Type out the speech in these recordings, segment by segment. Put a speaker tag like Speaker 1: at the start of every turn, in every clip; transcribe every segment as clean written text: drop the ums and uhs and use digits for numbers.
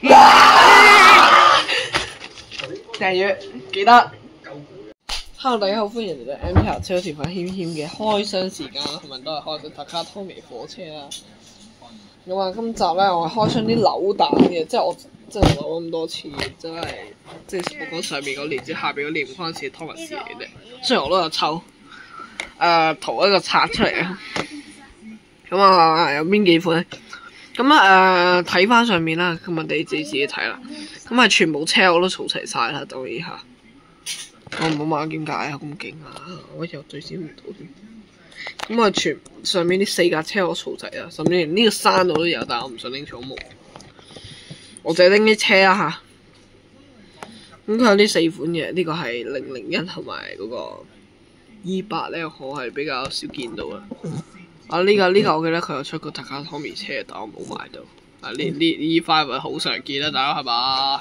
Speaker 1: 訂閱記得。Hello， 大家好，歡迎嚟到 MTR 車鐵粉謙謙嘅開箱時間，同埋都係開箱Takatomi火車啦。咁啊，今集咧我係開箱啲扭蛋嘅，即係我真係扭咁多次，真係即係我講上面嗰年，即係下邊嗰年唔關事 Thomas 嚟嘅啫。雖然我都有抽，圖一個拆出嚟啊。咁啊，有邊幾款咧？咁啊睇翻上面啦，咁啊你自己睇啦。咁啊全部車我都儲齊晒啦，到依下。我唔好問點解啊，咁勁啊！我又最少唔到添。咁啊，上面呢4架車我儲齊啦，甚至連呢個山我都有，但係我唔想拎草木。我淨係拎啲車啊嚇。咁佢有呢4款嘅，呢個係001同埋嗰個200咧，我係比較少見到啦。啊呢個我記得佢有出過 Takatomi 車，但我冇買到。啊呢5係好常見啦，大家係嘛？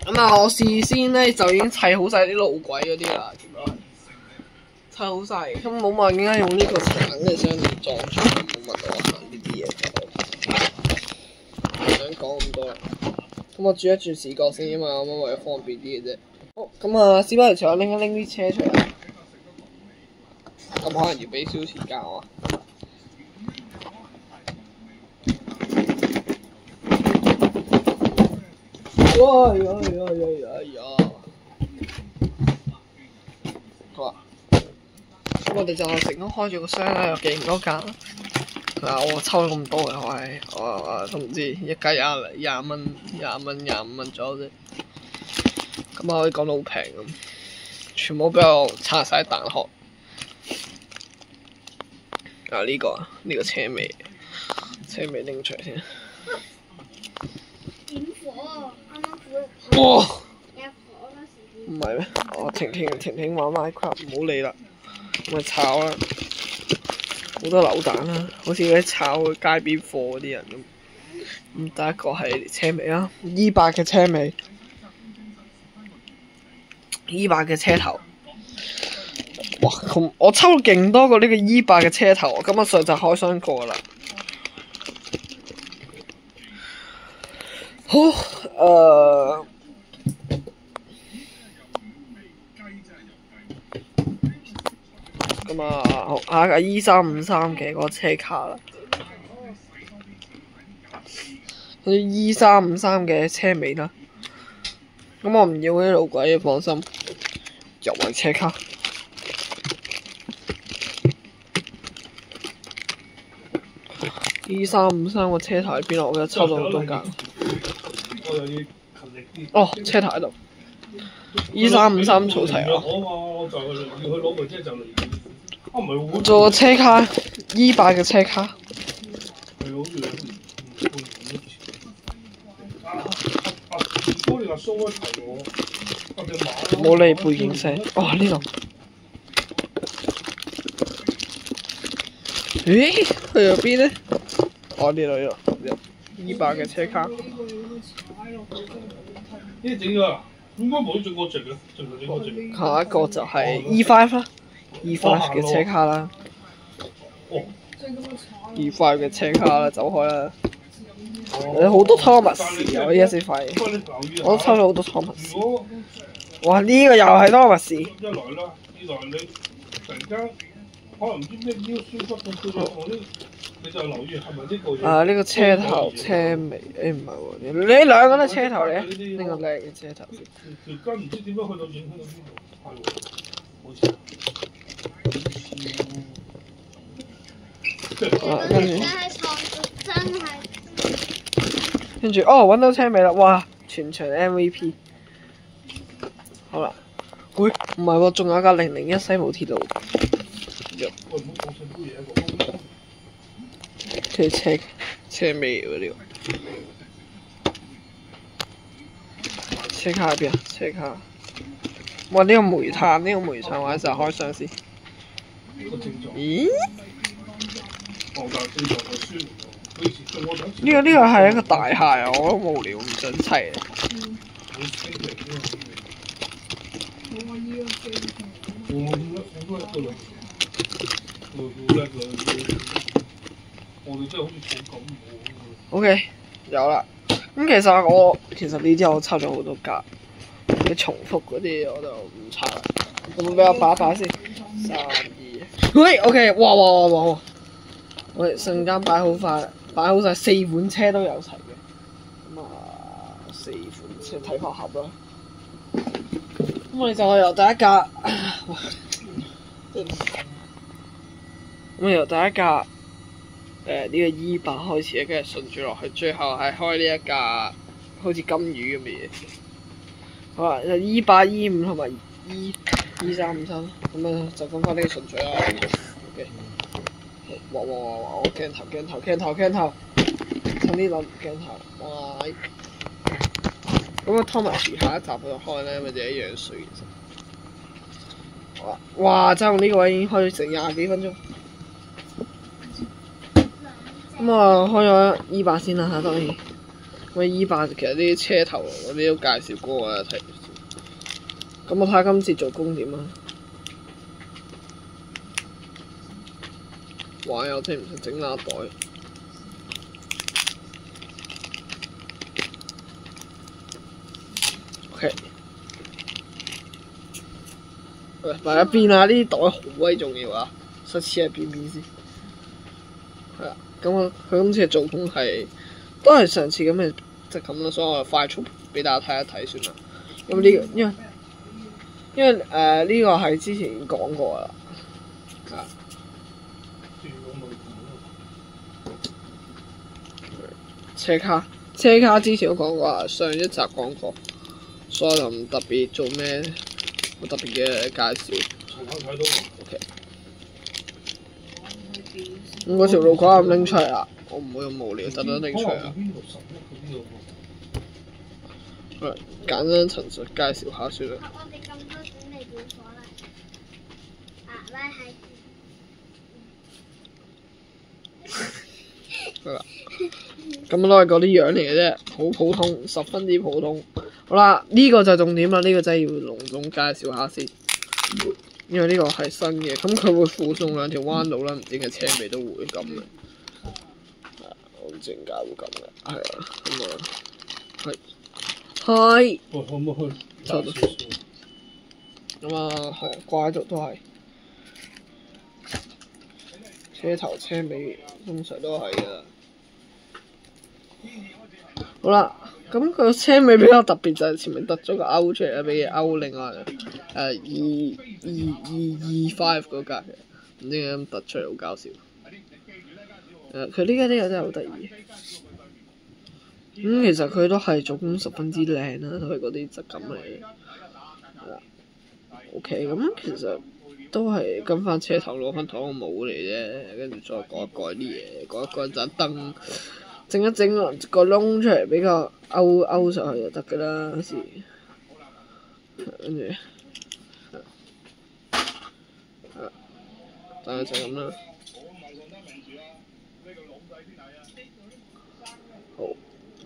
Speaker 1: 咁啊，我事先咧就已經砌好晒啲路軌嗰啲啦，全部砌好晒。咁冇問點解用呢個橙嘅箱嚟裝住，冇問我行呢啲嘢就唔想講咁多啦。咁我轉一轉視角先啊嘛，咁為咗方便啲嘅啫。好，咁啊，屎巴條除咗拎啲車出嚟，咁可能要俾少時間我。哎呀！好啊，咁我哋就成功開咗個箱啦，又勁多格。嗱，我抽咗咁多嘅，我都唔知一格廿蚊、25蚊左右啫。咁啊，可以講到好平咁，全部俾我拆晒蛋殼。啊，呢個車尾拎出嚟先。哇！唔係咩？我婷玩 Minecraft 唔好理啦，咁咪炒啦，好多扭蛋啦，好似嗰啲炒街邊貨嗰啲人咁。咁第一個係車尾啦，200嘅車尾，200嘅車頭。哇！我抽咗勁多個呢個200嘅車頭，我今日上集開箱過啦。好，咁啊，下一個 E353嘅嗰個車卡啦，跟住 E353嘅車尾啦。咁我唔要嗰啲路軌，放心，又係車卡。E353個車頭喺邊啊？我記得抽咗好多格。哦，車頭喺度。E353儲齊啊！做個車卡，200嘅車卡。冇理背景聲。哦，呢度。咦？去咗邊呢？哦，呢度200嘅車卡。呢整㗎，應該冇整過直嘅，淨係整過直。下一個就係 E5 啦，E5 嘅車卡啦。哦。E5 嘅車卡啦，走開啦。有好多 Thomas 啊！我依家先發現，我都抽咗好多 Thomas。哇！呢個又係 Thomas。一來啦，二來你突然間可能唔知咩腰酸骨咁，你就留意係咪呢個嘢？啊！呢個車頭車尾，唔係喎，你兩個都係車頭嚟啊！呢個靚嘅車頭先。條筋唔知點樣去到影響到邊度？係喎，好似。跟住哦，揾到車尾啦！哇，全場 MVP。好啦，喂，唔係喎，仲有架001西武鐵路。車尾喎呢個。車卡喺邊啊？車卡。哇！呢個煤炭，我一陣開箱先。咦？呢個係一個大廈啊！我都無聊，唔想砌啊。OK， 有啦。其實呢啲我抽咗好多格，啲重複嗰啲我就唔拆啦。咁俾我擺一擺先，3、2，喂 ，OK， 哇！我哋瞬間擺好晒4款車都有齊嘅。咁啊，4款車睇翻盒啦。咁我哋就由第一格，咁由第一格呢個 E8開始，跟住順住落去，最後係開呢一架好似金魚咁嘅嘢。好啦，就 E8、E5同埋 E3、53，咁啊就跟翻呢個順序啦。OK， 哇！我鏡頭，趁呢輪鏡頭，哇！咁啊拖埋住下一集就開咧，咪就一樣水其實。好啦，哇！真係呢個位已經開咗成20幾分鐘。咁啊，開咗 E8先啦嚇，當然。咁 E8其實啲車頭嗰啲都介紹過啊，睇。咁我睇下今次做工點啊！哇！有聽唔識整拉袋。OK。喂，擺一邊啊！呢啲袋好鬼重要啊，塞黐喺邊先。係啦。咁佢今次嘅做工都係上次咁嘅質感啦，所以我就快速俾大家睇一睇算啦。咁呢個因為呢個係之前講過啦，車卡之前都講過，上一集講過，所以我就唔特別做咩好特別嘅介紹。OK。咁嗰條路軌咁拎出嚟啦，我唔會咁無聊特登拎出嚟啦。簡單陳述介紹下算啦。我哋咁多準備點火啦？係啦，咁都係嗰啲樣嚟嘅啫，好普通，十分之普通。好啦，呢個就重點啦，呢個真係要隆重介紹下先。因為呢個係新嘅，咁佢會附送2條彎道啦，唔知嘅車尾都會咁嘅。我唔知點解會咁嘅，係啊，咁啊，係。可唔可以抽到？咁啊，係掛喺度都係。車頭車尾通常都係㗎。好啦。咁佢個車尾比較特別就係前面突咗個勾出嚟啦，俾佢勾另外E5嗰格嘅，唔知點解咁突出嚟好搞笑。佢呢個真係好得意。其實佢都係做工十分之靚啦，都係嗰啲質感嚟嘅。OK， 咁其實都係跟翻車頭攞翻同一個帽嚟啫，跟住再改一改啲嘢，改一改盞燈。整一整個窿出嚟，比較勾上去就得㗎啦，好似跟住，大概就咁啦。好，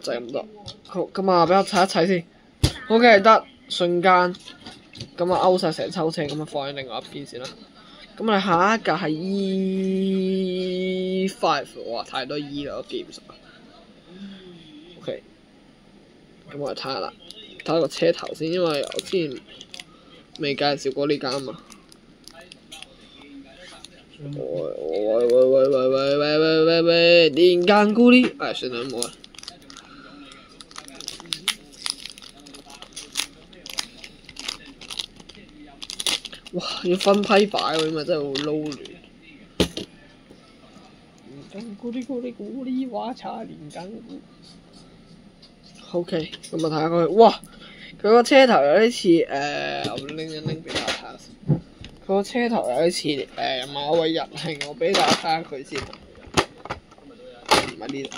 Speaker 1: 就係咁多。好，咁啊，俾我睇一睇先。OK，得，瞬間，咁啊勾晒成抽車，咁啊放喺另外一邊先啦。咁我哋下一格係 E5，哇，太多 E 啦，我記唔實。OK， 咁我哋睇下啦，睇下個車頭先，因為我之前未介紹過呢間啊嘛。喂，連間咕哩，算啦，冇啦。哇！要分批擺喎，因為真係好撈亂。連間咕哩，哇查連間咕。OK， 咁啊睇下佢，哇！佢個車頭有啲似我拎一拎俾大家睇下先。佢個車頭有啲似馬位人慶，我俾大家睇下佢先。唔係呢度。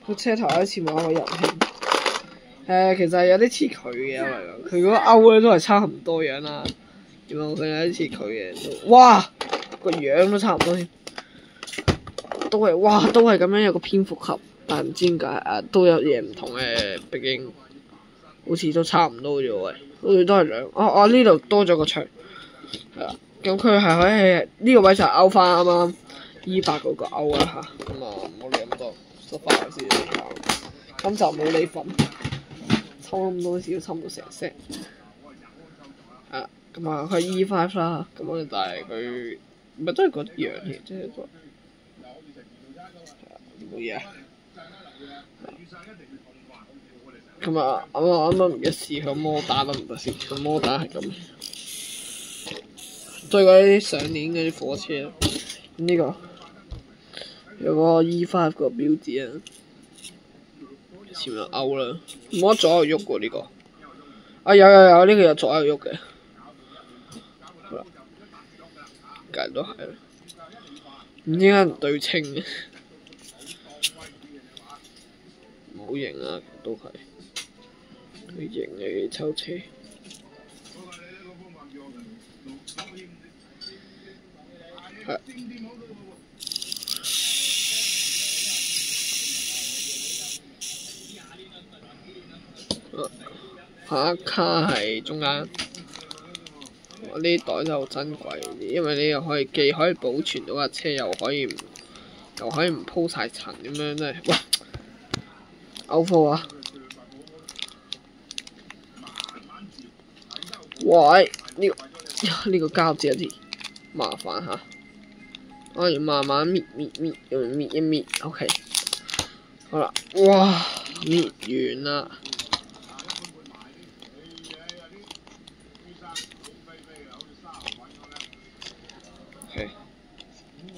Speaker 1: 個車頭有啲似馬位人慶。其實係有啲似佢嘅，因為佢嗰個勾咧都係差唔多樣啦。點解我覺得有啲似佢嘅？哇！個樣都差唔多添。都係咁樣有個蝙蝠俠，但係唔知點解都有嘢唔同嘅，畢竟好似都差唔多啫喎，好似都係兩呢度多咗個牆，係啦，咁佢係可以呢個位就勾翻啱啱 E8嗰個勾啦嚇，咁啊唔好理咁多，執翻嚟先嚟搞。今集冇你份，抽咁多次都抽唔到成 set。咁啊佢 E5 啦，咁啊但係佢咪都係嗰樣嘢，即係個冇嘢。咁啊啱唔記得試佢摩打得唔得先？佢摩打係咁。對嗰啲上年嗰啲火車，呢個有個 E5 個標誌啊，前面勾啦，冇得左右喐喎呢個。有呢個有左右喐嘅，好啦，隔日都係啦，唔知點解唔對稱嘅，冇型啊都係，佢型嘅抽車。係。下一卡係中間，我呢袋就好珍貴，因為你又可以既可以保存到架車，又可以唔鋪晒塵咁樣真係，喂，歐貨啊！喂，呢個膠紙有啲麻煩嚇，我要慢慢搣一搣 ，OK， 好啦，哇，搣完啦。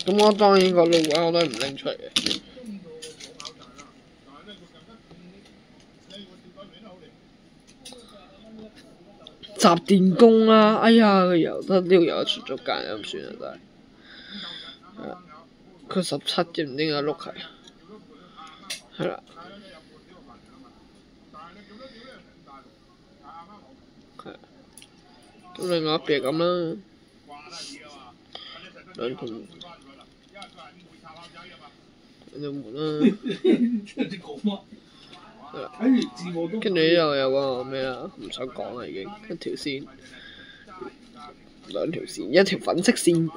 Speaker 1: 咁我當然個路位我都唔拎出嚟嘅。集電工啦，哎呀佢油得呢度油得出咗界咁算啦真係。佢17嘅唔知點解碌係。係啦。係。咁另外一邊咁啦。兩同。兩門啦。跟住呢度有個咩啊？唔想講啦已經，一條線，兩條線，一條粉色線。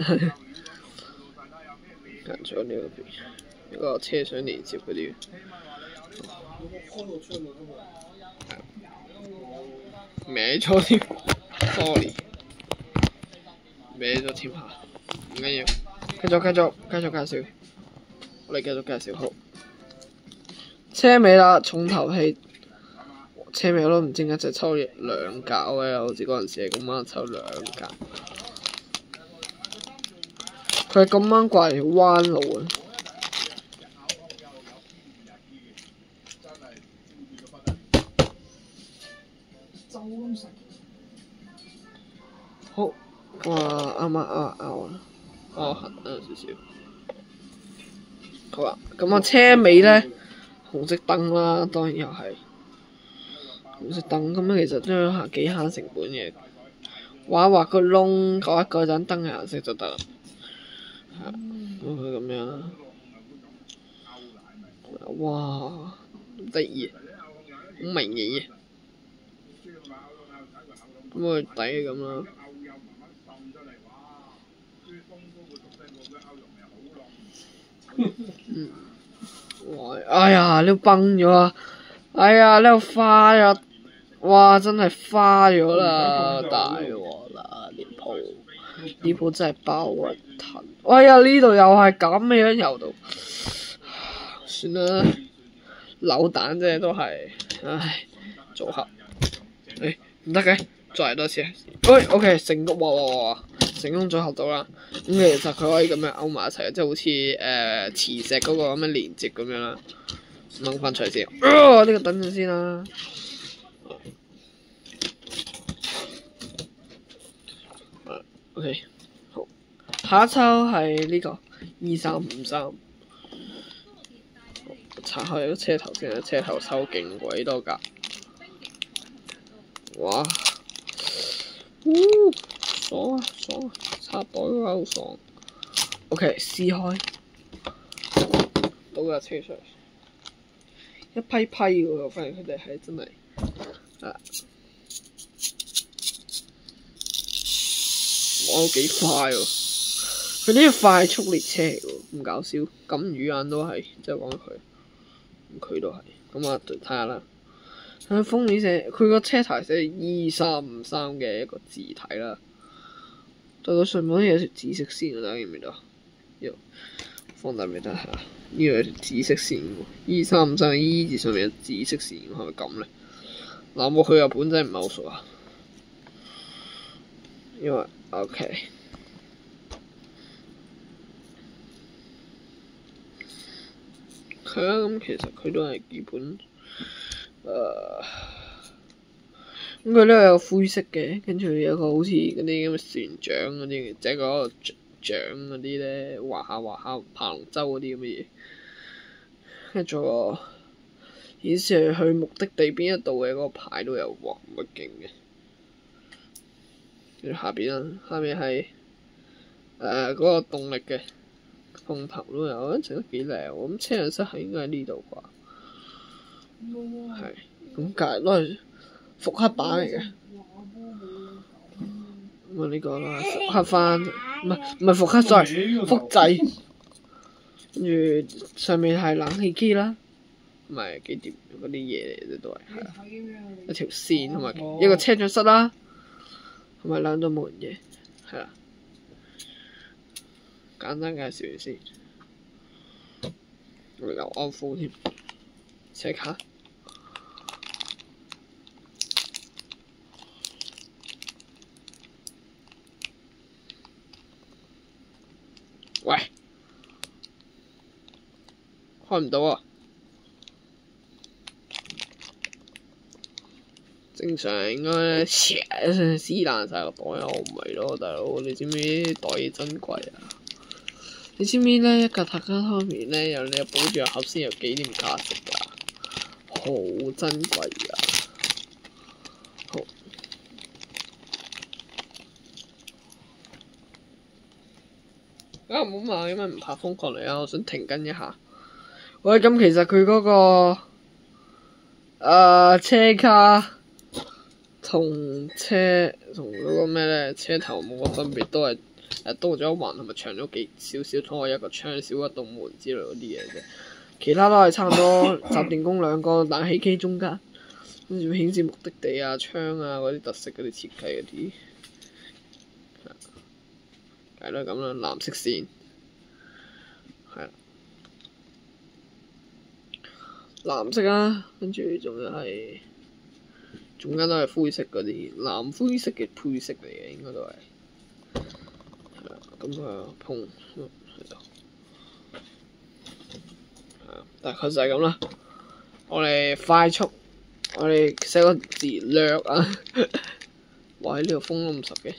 Speaker 1: 行咗呢邊，一個車廂連接嗰啲。歪咗添 ，sorry， 歪咗添下，唔緊要，繼續介紹，我哋繼續介紹好。車尾啦，重頭戲。車尾我都唔知點解就抽2格嘅，好似嗰陣時係咁啱抽2格。佢係咁啱掛嚟彎路啊！好，哇！啱啦，痕少少。好啦，咁啊車尾咧，紅色燈啦，當然又係紅色燈。咁其實都係幾慳成本嘅，畫個窿，改一改盞燈嘅顏色就得啦。咁佢咁樣啦，哇，得意，好明嘅，咁佢底咁啦。哇！哎呀，呢度崩咗啊！哎呀，呢度花咗，哇！真係花咗啦，大鑊啦！呢鋪真係包核騰。哎呀，呢度又係咁嘅樣游到，算啦，扭蛋啫都係，唉，組合，唔得嘅，再嚟多次。OK， 成功，哇！成功組合到啦。咁其實佢可以咁樣勾埋一齊，即係好似磁石嗰個咁樣連接咁樣啦。掹翻出嚟先，呢個等陣先啦。OK， 好，下一抽係呢個2353。拆開個車頭先，車頭抽勁鬼多格。哇！爽啊！插袋嗰下好爽。OK， 撕開，倒架車出嚟，一批喎，我發現佢哋係真係攞幾快喎！佢佢呢個快速列車嚟喎，咁搞笑。金魚眼都係，即係講佢，佢都係。咁啊，睇下啦。佢封面寫，佢個車牌寫2353嘅一個字體啦。但個上面有條紫色線啊，大家見唔見到？呢放大俾大家睇下，呢個有條紫色線喎。2353 E 字上面有紫色線，係咪咁咧？嗱，我去日本真係唔係好熟啊，因為 OK。係啊，咁其實佢都係基本，咁佢呢度有灰色嘅，跟住有個好似嗰啲咁嘅船槳嗰啲，即係嗰個槳嗰啲咧，滑下爬龍舟嗰啲咁嘅嘢，跟住個顯示係去目的地邊一度嘅嗰個牌都有，哇，咁勁嘅。跟住下邊啦，下邊係嗰個動力嘅。風頭都有，整得幾靚喎！咁車輛室係應該喺呢度啩？係，咁隔離都係復刻版嚟嘅。咁啊呢個啦，復刻翻，唔係復刻，sorry，複製。跟住上面係冷氣機啦，唔係幾碟嗰啲嘢嚟嘅都係，係啊，一條線同埋一個車長室啦，同埋兩度門嘅，係啦。簡單介紹完先，我哋有安撫添，車卡。喂，開唔到啊！正常應該唰一聲撕爛晒個袋，我唔係咯，大佬，你知唔知袋嘢真貴啊？你知唔知咧，一架塔卡湯麵咧，有你有保障盒先有紀念價值㗎，好珍貴㗎。好，唔好買，因為唔怕風過嚟啊！我想停緊一下。喂，咁其實佢嗰個車卡同嗰個咩咧，車頭冇乜分別，都係。多咗一環同埋長咗少少，通過一個窗少一道門之類嗰啲嘢啫。其他都係差唔多，集電弓兩個冷氣機中間，跟住顯示目的地啊、窗啊嗰啲特色嗰啲設計嗰啲，係啦咁啦，藍色線，係啦，藍色啊，跟住仲係中間都係灰色嗰啲藍灰色嘅配色嚟嘅，應該都係。咁啊，碰喺度，大概就係咁啦。我哋快速，我哋寫個字略啊。哇！呢度風都唔實嘅，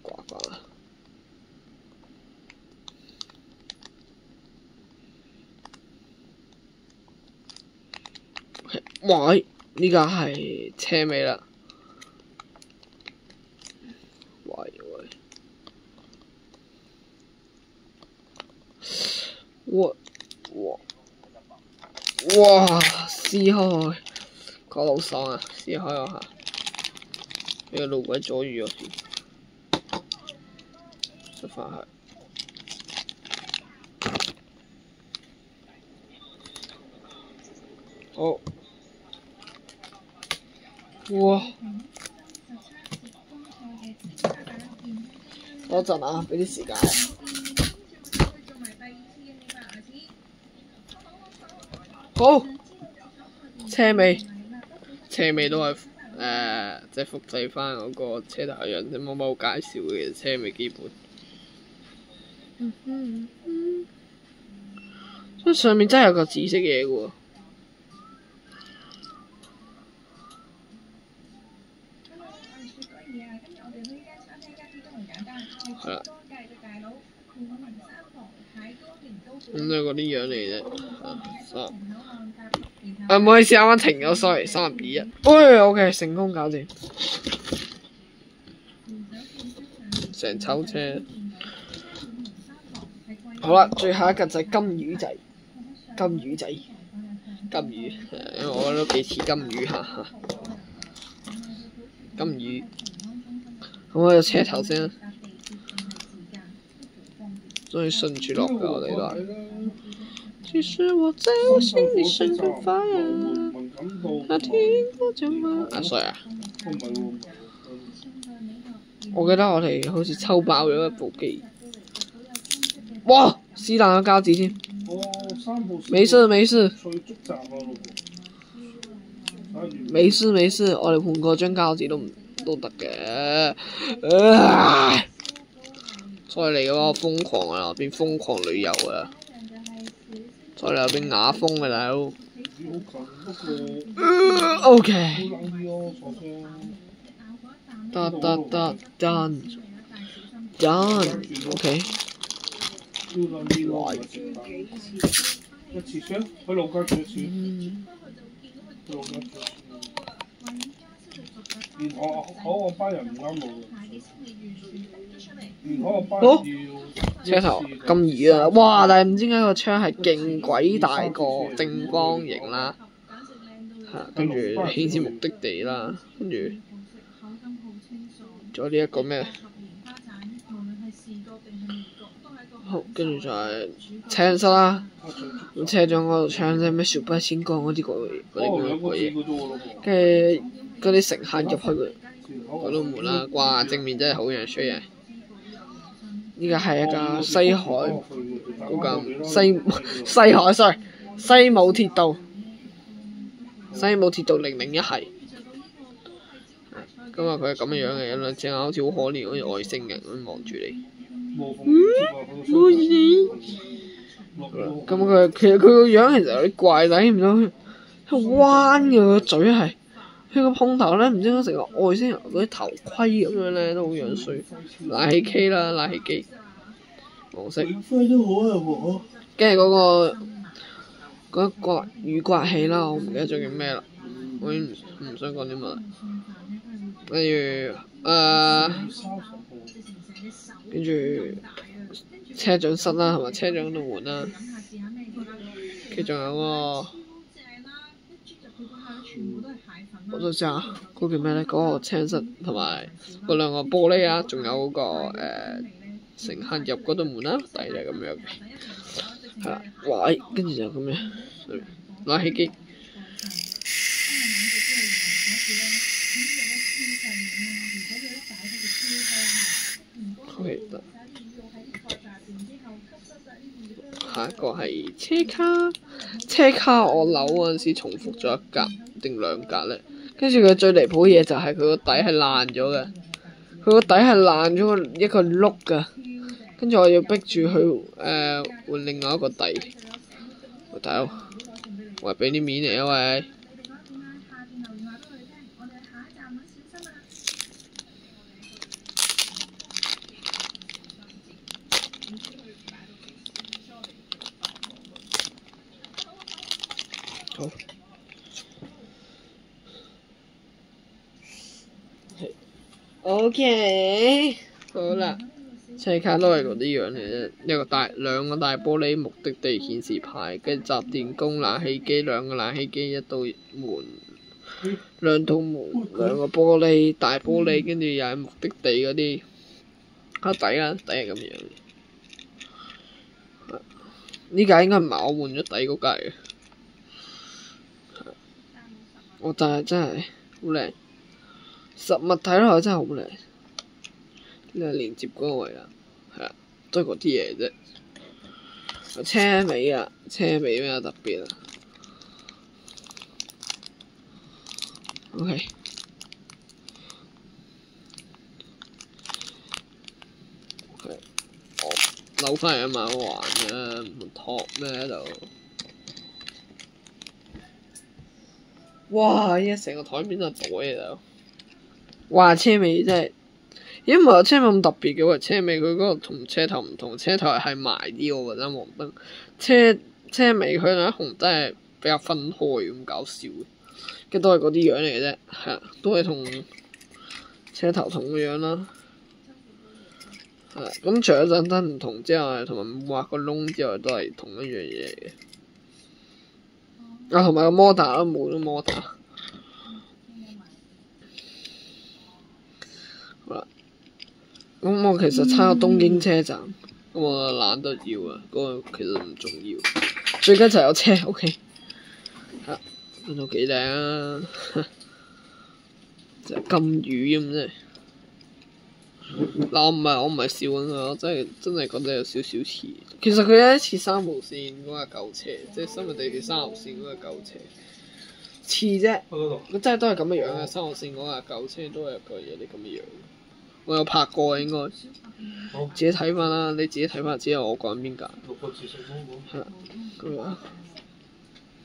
Speaker 1: 呱呱。喂，呢架係車尾啦。哇！撕開，覺得好爽啊！撕開我下，俾個路軌阻住咗先，出翻去。好，哇！等陣啊，俾啲時間。好，車尾都係即係複製翻嗰個車頭樣，即冇乜好介紹嘅車尾基本。所以上面真係有個紫色嘢嘅喎。係啦。咁都係嗰啲樣嚟啫，唔好意思，啱啱停咗 ，sorry， 3、2、1，喂 ，OK， 成功搞掂，成抽車，好啦，最後一個就係金魚仔，因為我覺得都幾似金魚嚇。金魚。咁我有車頭先啦，終於順住落㗎，我哋都係。其實我在我心裡生根發芽，那天我將愛啊，sorry啊，我記得我哋好似抽爆咗一部機。哇！是但個膠紙添。沒事沒事。沒事沒事，我哋換過張膠紙都得嘅。再嚟嘅話瘋狂啊，變瘋狂旅遊啊！再嚟又變雅風嘅大佬。OK。done。OK。哇！一次先，喺老街做一次。連我班人唔啱路嘅。車頭咁易啊！哇！但係唔知點解個窗係勁鬼大個正方形啦，跟住顯示目的地啦，跟住仲有呢一個咩？好，跟住就係車廂室啦，咁車長嗰度唱啲咩小巴仙歌嗰啲鬼嘢，跟住嗰啲乘客入去嗰度門啦，哇！正面真係好樣衰啊！依家係一架西海嗰架西海 sorry 西武鐵道001系，咁啊佢係咁樣嘅，有兩隻眼好似好可憐，好似外星人咁望住你。冇事。咁佢其實佢個樣其實有啲怪，但係唔知佢彎嘅個嘴係，佢個碰頭咧唔知點解成個外星人嗰啲頭盔咁樣咧，都好樣衰。冷氣機啦，冷氣機黃色。跟住嗰個雨刮器啦，我唔記得咗叫咩啦，我已經唔想講啲乜。跟住車長室啦，同埋車長度門啦，跟住仲有個，我都知啊，嗰個叫咩咧？嗰個車室同埋嗰兩個玻璃啊，仲有嗰個乘客入嗰度門啦，大概係咁樣嘅，係啦，哇！跟住就咁樣，冷氣機。下一個係車卡我扭嗰陣時重複咗一格定兩格咧，跟住佢最離譜嘅嘢就係佢個底係爛咗嘅，佢個底係爛咗一個碌㗎，跟住我要逼住佢換另外一個底，喂大佬，喂俾啲面嚟啊喂！好。OK， 好啦，車卡都係嗰啲樣嘅啫，兩個大玻璃目的地顯示牌，跟住集電弓、冷氣機，兩個冷氣機，一道門，兩道門，兩個玻璃大玻璃，跟住又係目的地嗰啲黑底啦，底係咁樣。呢架應該唔係我換咗底嗰架嘅。我但係真係好靚，實物睇落去真係好靚。呢個連接嗰個位啦，係啦，都係嗰啲嘢啫。車尾啊，車尾比較特別啊。OK， 我扭翻嚟一晚還啊，唔托咩喺度。哇！依家成個台面都係袋嚟度。哇！車尾真係，咦唔係車尾咁特別嘅喎，車尾佢嗰個同車頭唔同，車頭係埋啲我覺得黃燈，車尾佢兩紅燈係比較分開咁搞笑嘅，跟住都係嗰啲樣嚟嘅啫，係啊，都係同車頭同嘅樣啦。係咁除咗盞燈唔同之外，同埋畫個窿之外，都係同一樣嘢嚟嘅。啊，同埋個摩打都冇咗摩打。咁我其實差個東京車站，咁我懶得要啊，嗰個其實唔重要，最緊就有車 OK。係啦，呢度幾靚啊！就金魚咁啫。嗱，我唔係笑緊佢，我真係覺得有少少似。其實佢有一似3號線嗰架舊車，即係深圳地鐵3號線嗰架舊車，似啫。佢真係都係咁嘅樣嘅，3號線嗰架舊車都係有啲咁嘅樣。我有拍過啊，應該。自己睇翻啦，你自己睇翻之後，我講邊架。係啦，咁樣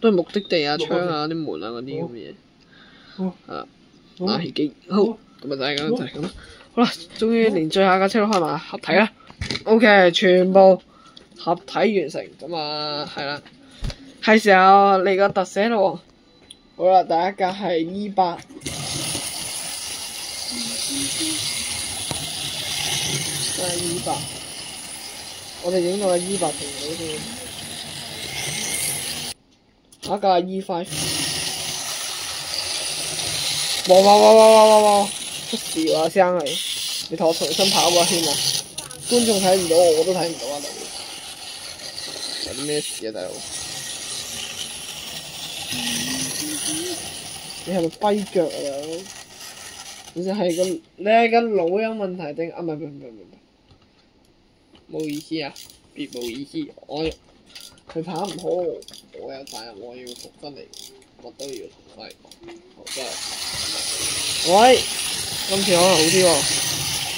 Speaker 1: 都係目的地啊、窗啊、啲門啊嗰啲咁嘅嘢。係啦，冷氣機好，咁就係咁，就係咁啦。好啦，終於連最後一架車都開埋合體啦。OK， 全部合體完成，咁啊係啦，係時候嚟個特寫咯喎。好啦，第一架係E8。E8，我哋影到個 E8 停到先。下一架 E5， 哇！出事喎，聲嚟！你同我重新跑個圈啊！觀眾睇唔到我都睇唔到啊！有啲咩事啊，大佬？你係咪跛腳啊，大佬？你係個腦有問題定啊？唔係，冇意思啊！別冇意思，佢跑唔好，我有責任，我要復翻嚟，乜都要重翻嚟講。好真係，喂，今次可能好啲喎，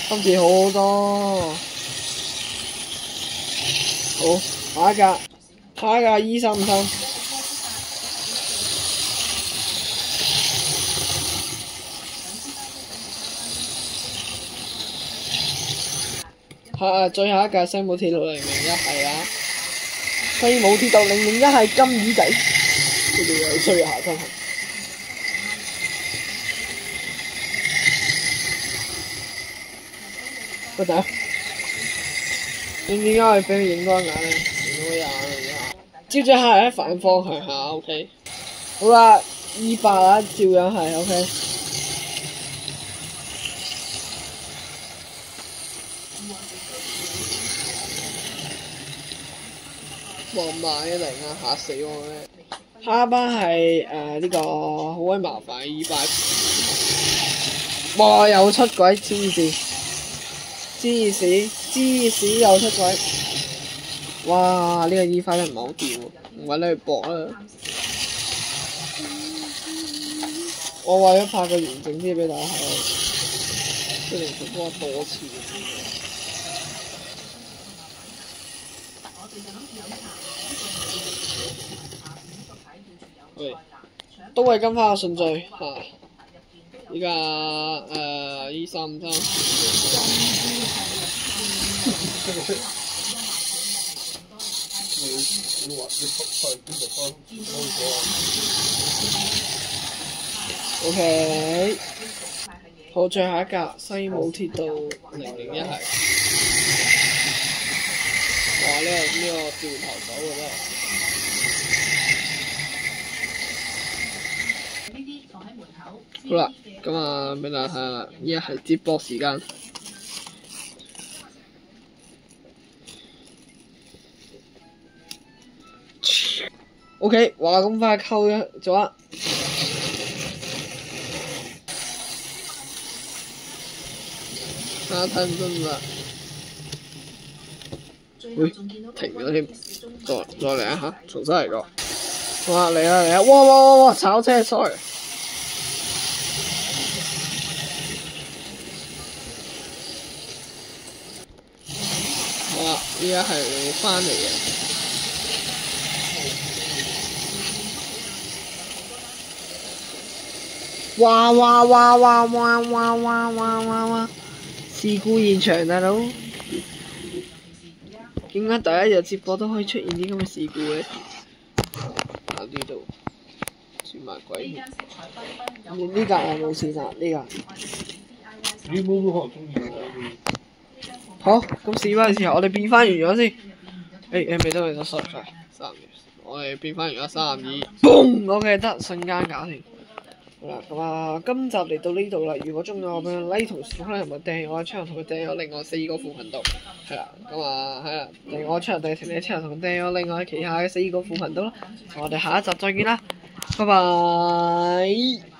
Speaker 1: 今次好好多。好，下一架 E33。最後一架西武鐵道001係啊，西武鐵道001係金魚仔，佢哋又衰下真係。乜仔？你點解可以俾佢影多一眼咧？影多一眼接住下嚟反方向下 ，OK。好啦，E8啊，照樣係 OK。望埋101嚇死我咩？下一班係呢個好鬼麻煩嘅 E8。哇！又出軌芝士又出軌。哇！呢個 E5唔係好掂喎，唔揾你去搏啦。我為咗拍個完整啲俾大家睇，雖然佢幫我多次。喂，都係跟翻個順序嚇。依家E353。OK， 好，最後一架西武鐵道001係。哇！呢個掉頭走嘅真係。好啦，咁啊，俾大家睇下啦，依家係接駁時間。OK， 哇！咁快溝咗啊！睇唔真啦。喂，停咗添，再嚟一下，重新嚟過。哇！嚟啦！哇！炒車 ，sorry。好啦，依家係翻嚟嘅。哇！事故現場大佬，點解第一日接駁都可以出現啲咁嘅事故嘅？呢度轉埋鬼添，呢架係冇事㗎，呢架。你冇可能中意㗎。好，咁試翻嘅時候，我哋變翻完咗先。未得 sorry， 3，我哋變翻完咗3、2，boom，OK 得，瞬間搞掂。好啦，咁啊，今集嚟到呢度啦。如果中意我咁樣 like 同小可能咪訂我 channel 同佢訂我另外4個副頻道，係啦，咁啊係啦，訂我 channel 訂成你 channel 同佢訂我另外其他嘅4個副頻道啦。我哋下一集再見啦，拜拜。